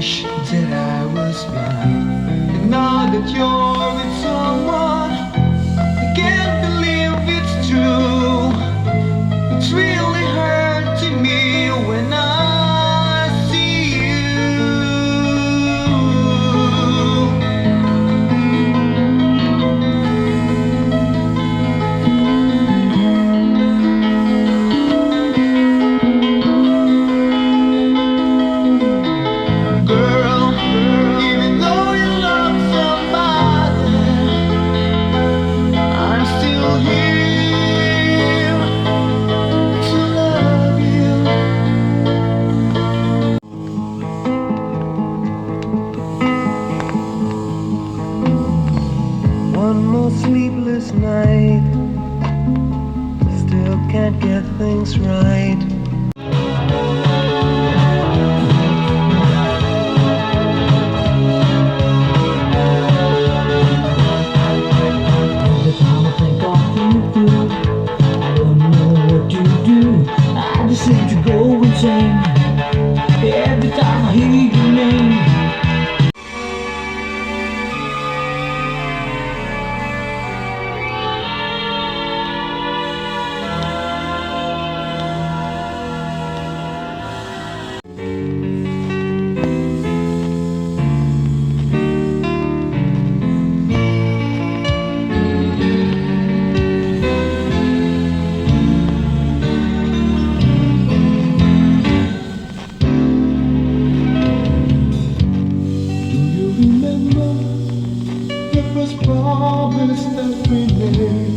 wish that I was blind. And now that you're with someone, I can't believe it's true. It's really hurting me when I see you. Girl, even though you love somebody, I'm still here to love you. One more sleepless night, still can't get things right. Every time I think of you, I don't know what to do. I just seem to go insane every time I hear your name. Do you remember the first promise that we made?